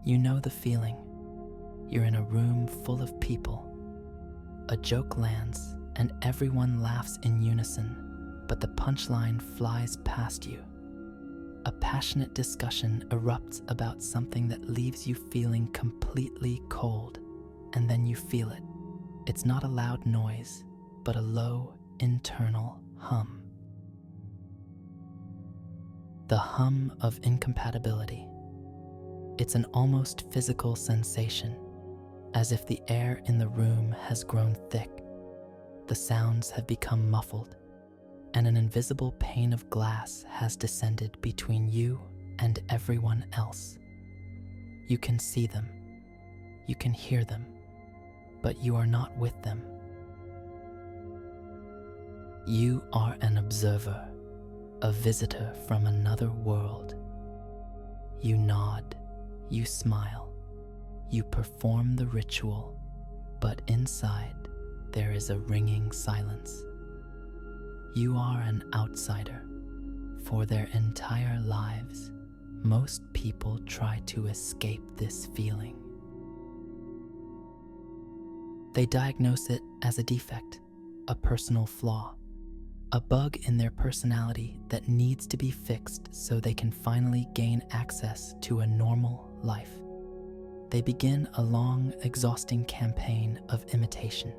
You know the feeling. You're in a room full of people. A joke lands and everyone laughs in unison, but the punchline flies past you. A passionate discussion erupts about something that leaves you feeling completely cold, and then you feel it. It's not a loud noise, but a low internal hum. The hum of incompatibility. It's an almost physical sensation, as if the air in the room has grown thick. The sounds have become muffled, and an invisible pane of glass has descended between you and everyone else. You can see them, you can hear them, but you are not with them. You are an observer, a visitor from another world. You nod, you smile, you perform the ritual, but inside there is a ringing silence. You are an outsider. For their entire lives, most people try to escape this feeling. They diagnose it as a defect, a personal flaw, a bug in their personality that needs to be fixed so they can finally gain access to a normal life. They begin a long, exhausting campaign of imitation.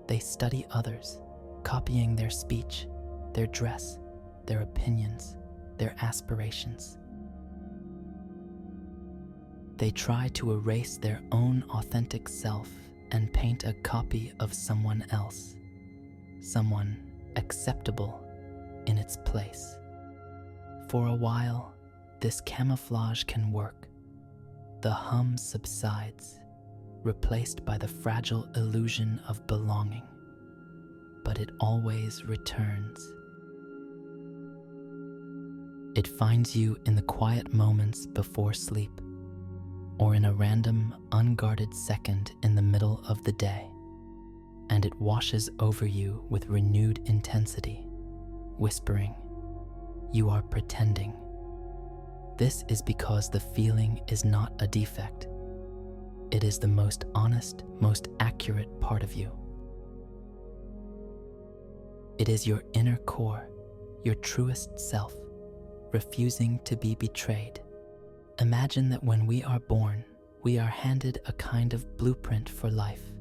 They study others, copying their speech, their dress, their opinions, their aspirations. They try to erase their own authentic self and paint a copy of someone else, someone acceptable in its place. For a while, this camouflage can work. The hum subsides, replaced by the fragile illusion of belonging, but it always returns. It finds you in the quiet moments before sleep, or in a random, unguarded second in the middle of the day, and it washes over you with renewed intensity, whispering, "You are pretending." This is because the feeling is not a defect. It is the most honest, most accurate part of you. It is your inner core, your truest self, refusing to be betrayed. Imagine that when we are born, we are handed a kind of blueprint for life,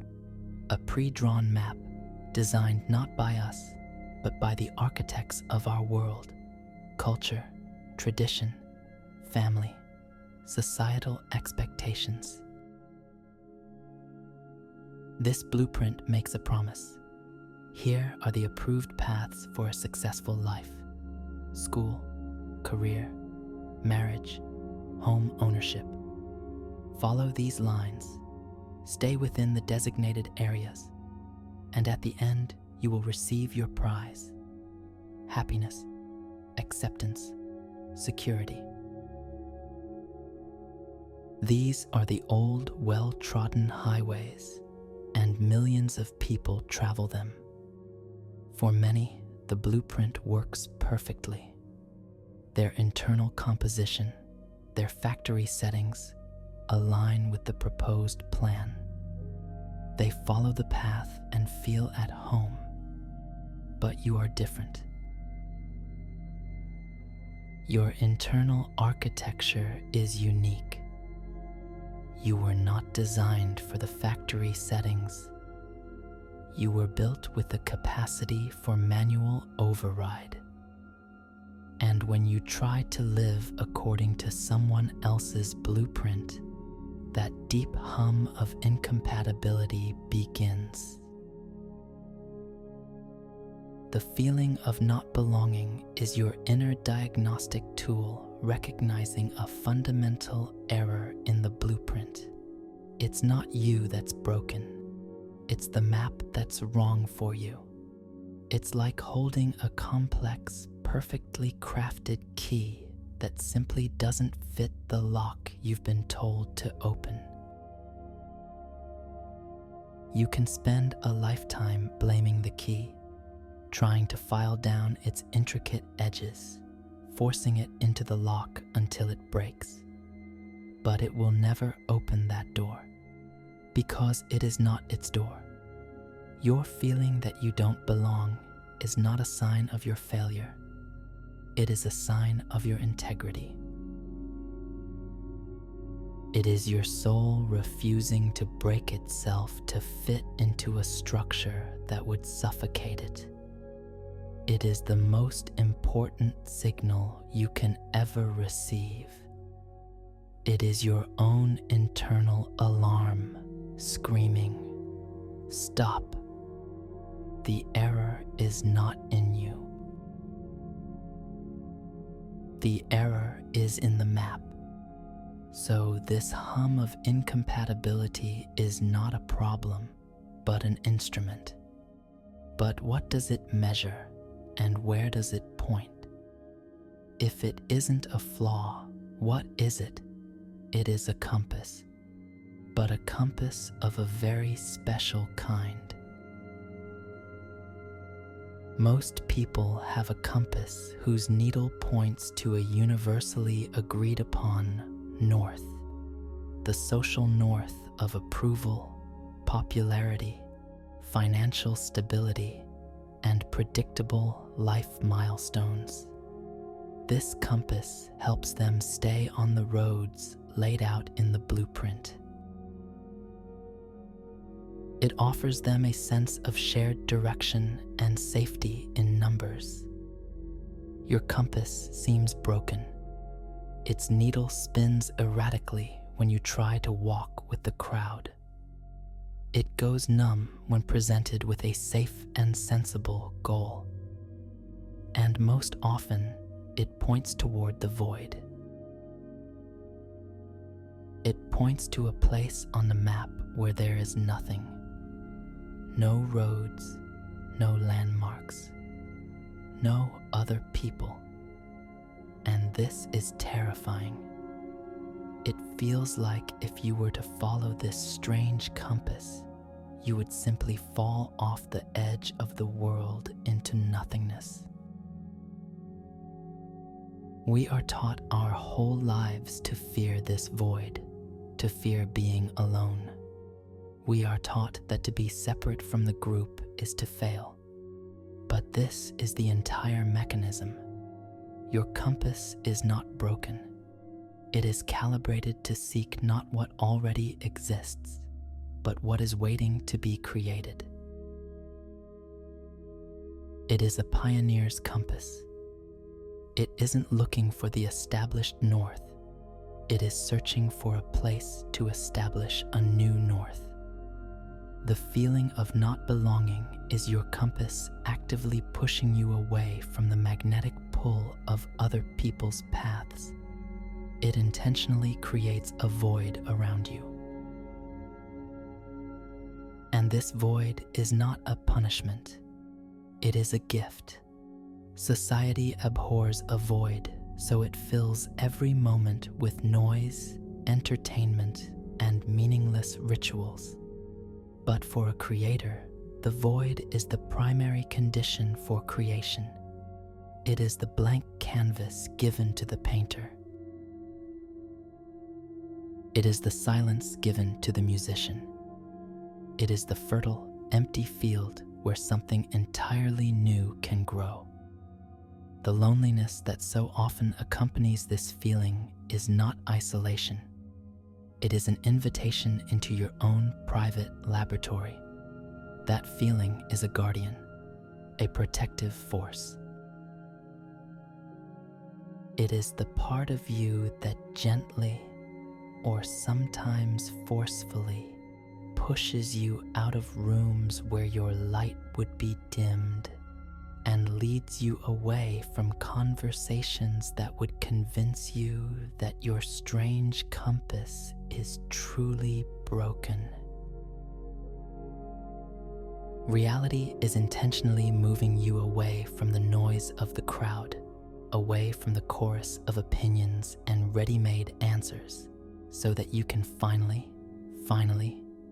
a pre-drawn map designed not by us, but by the architects of our world, culture, tradition, family, societal expectations. This blueprint makes a promise. Here are the approved paths for a successful life: school, career, marriage, home ownership. Follow these lines, stay within the designated areas, and at the end you will receive your prize: happiness, acceptance, security. These are the old, well-trodden highways, and millions of people travel them. For many, the blueprint works perfectly. Their internal composition, their factory settings, align with the proposed plan. They follow the path and feel at home. But you are different. Your internal architecture is unique. You were not designed for the factory settings. You were built with the capacity for manual override. And when you try to live according to someone else's blueprint, that deep hum of incompatibility begins. The feeling of not belonging is your inner diagnostic tool recognizing a fundamental error in the blueprint. It's not you that's broken. It's the map that's wrong for you. It's like holding a complex, perfectly crafted key that simply doesn't fit the lock you've been told to open. You can spend a lifetime blaming the key, trying to file down its intricate edges, forcing it into the lock until it breaks. but it will never open that door because it is not its door. Your feeling that you don't belong is not a sign of your failure. It is a sign of your integrity. It is your soul refusing to break itself to fit into a structure that would suffocate it. It is the most important signal you can ever receive. It is your own internal alarm screaming, "Stop. The error is not in you. The error is in the map." So this hum of incompatibility is not a problem, but an instrument. But what does it measure, and where does it point? If it isn't a flaw, what is it? It is a compass, but a compass of a very special kind. Most people have a compass whose needle points to a universally agreed upon north, the social north of approval, popularity, financial stability, and predictable life milestones. This compass helps them stay on the roads laid out in the blueprint. It offers them a sense of shared direction and safety in numbers. Your compass seems broken. Its needle spins erratically when you try to walk with the crowd. It goes numb when presented with a safe and sensible goal. And most often, it points toward the void. It points to a place on the map where there is nothing. No roads, no landmarks, no other people. And this is terrifying. It feels like if you were to follow this strange compass, you would simply fall off the edge of the world into nothingness. We are taught our whole lives to fear this void, to fear being alone. We are taught that to be separate from the group is to fail. But this is the entire mechanism. Your compass is not broken. It is calibrated to seek not what already exists, but what is waiting to be created. It is a pioneer's compass. It isn't looking for the established north. It is searching for a place to establish a new north. The feeling of not belonging is your compass actively pushing you away from the magnetic pull of other people's paths. It intentionally creates a void around you. And this void is not a punishment. It is a gift. Society abhors a void, so it fills every moment with noise, entertainment, and meaningless rituals. But for a creator, the void is the primary condition for creation. It is the blank canvas given to the painter. It is the silence given to the musician. It is the fertile, empty field where something entirely new can grow. The loneliness that so often accompanies this feeling is not isolation. It is an invitation into your own private laboratory. That feeling is a guardian, a protective force. It is the part of you that gently, or sometimes forcefully, pushes you out of rooms where your light would be dimmed and leads you away from conversations that would convince you that your strange compass is truly broken. Reality is intentionally moving you away from the noise of the crowd, away from the chorus of opinions and ready-made answers, so that you can finally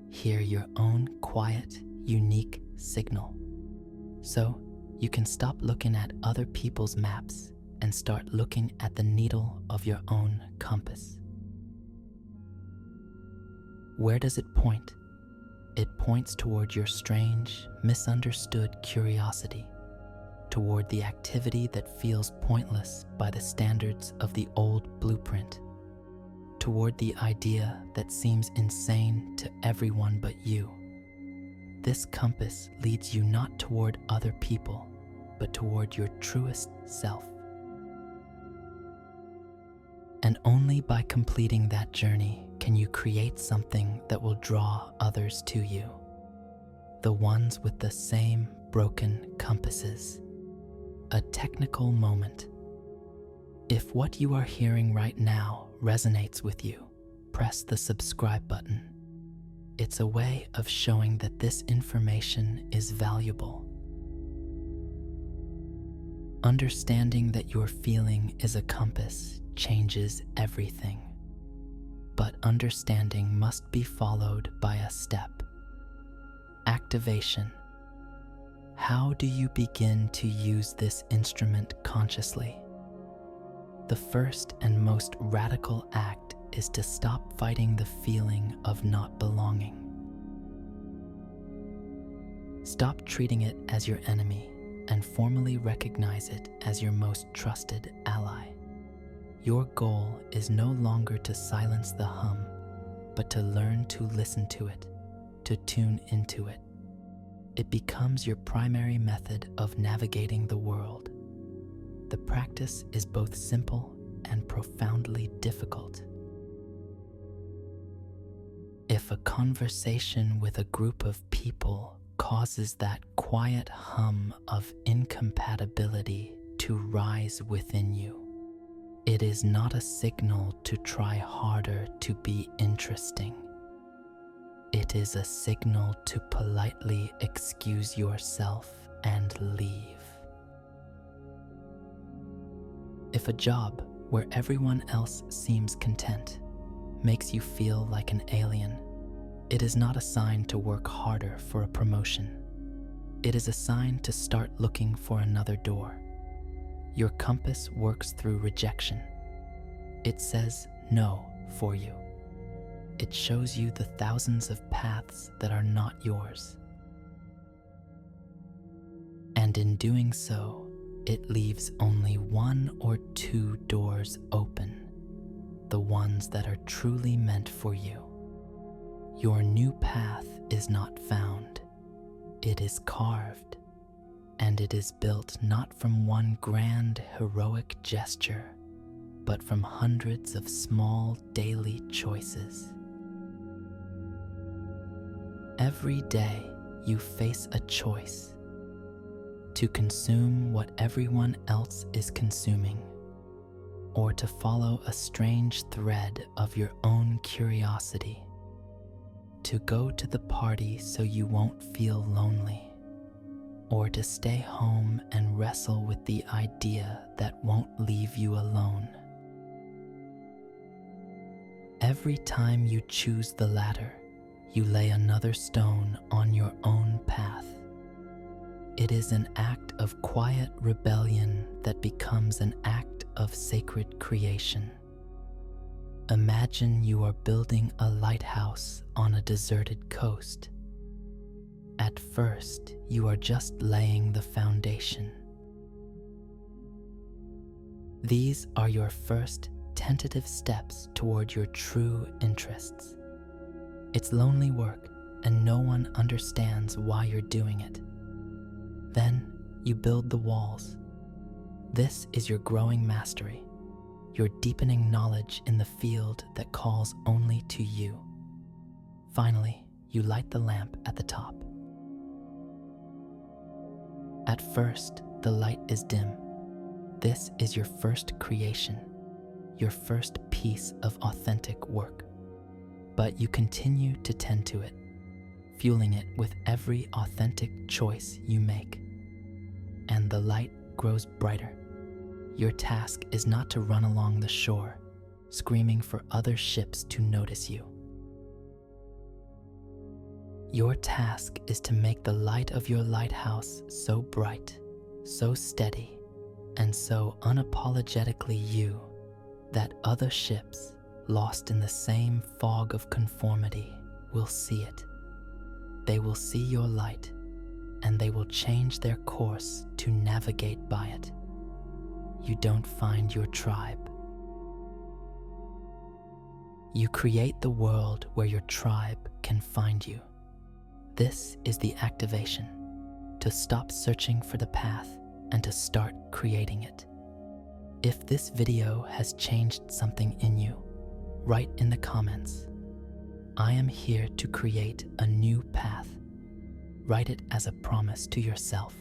hear your own quiet, unique signal. So you can stop looking at other people's maps and start looking at the needle of your own compass. Where does it point? It points toward your strange, misunderstood curiosity, toward the activity that feels pointless by the standards of the old blueprint, toward the idea that seems insane to everyone but you. This compass leads you not toward other people, but toward your truest self. And only by completing that journey can you create something that will draw others to you, the ones with the same broken compasses. A technical moment. If what you are hearing right now resonates with you, press the subscribe button. It's a way of showing that this information is valuable. Understanding that your feeling is a compass changes everything. But understanding must be followed by a step. Activation. How do you begin to use this instrument consciously? The first and most radical act is to stop fighting the feeling of not belonging. Stop treating it as your enemy and formally recognize it as your most trusted ally. Your goal is no longer to silence the hum, but to learn to listen to it, to tune into it. It becomes your primary method of navigating the world. The practice is both simple and profoundly difficult. If a conversation with a group of people causes that quiet hum of incompatibility to rise within you, it is not a signal to try harder to be interesting. It is a signal to politely excuse yourself and leave. If a job where everyone else seems content makes you feel like an alien, it is not a sign to work harder for a promotion. It is a sign to start looking for another door. Your compass works through rejection. It says no for you. It shows you the thousands of paths that are not yours. And in doing so, it leaves only one or two doors open, the ones that are truly meant for you. Your new path is not found. It is carved, and it is built not from one grand heroic gesture, but from hundreds of small daily choices. Every day you face a choice: to consume what everyone else is consuming, or to follow a strange thread of your own curiosity, to go to the party so you won't feel lonely, or to stay home and wrestle with the idea that won't leave you alone. Every time you choose the latter, you lay another stone on your own path. It is an act of quiet rebellion that becomes an act of sacred creation. Imagine you are building a lighthouse on a deserted coast. At first, you are just laying the foundation. These are your first tentative steps toward your true interests. It's lonely work, and no one understands why you're doing it. Then you build the walls. This is your growing mastery, your deepening knowledge in the field that calls only to you. Finally, you light the lamp at the top. At first, the light is dim. This is your first creation, your first piece of authentic work. But you continue to tend to it, fueling it with every authentic choice you make. And the light grows brighter. Your task is not to run along the shore, screaming for other ships to notice you. Your task is to make the light of your lighthouse so bright, so steady, and so unapologetically you that other ships, lost in the same fog of conformity, will see it. They will see your light, and they will change their course to navigate by it. You don't find your tribe. You create the world where your tribe can find you. This is the activation, to stop searching for the path and to start creating it. If this video has changed something in you, write in the comments. I am here to create a new path. Write it as a promise to yourself.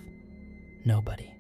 Nobody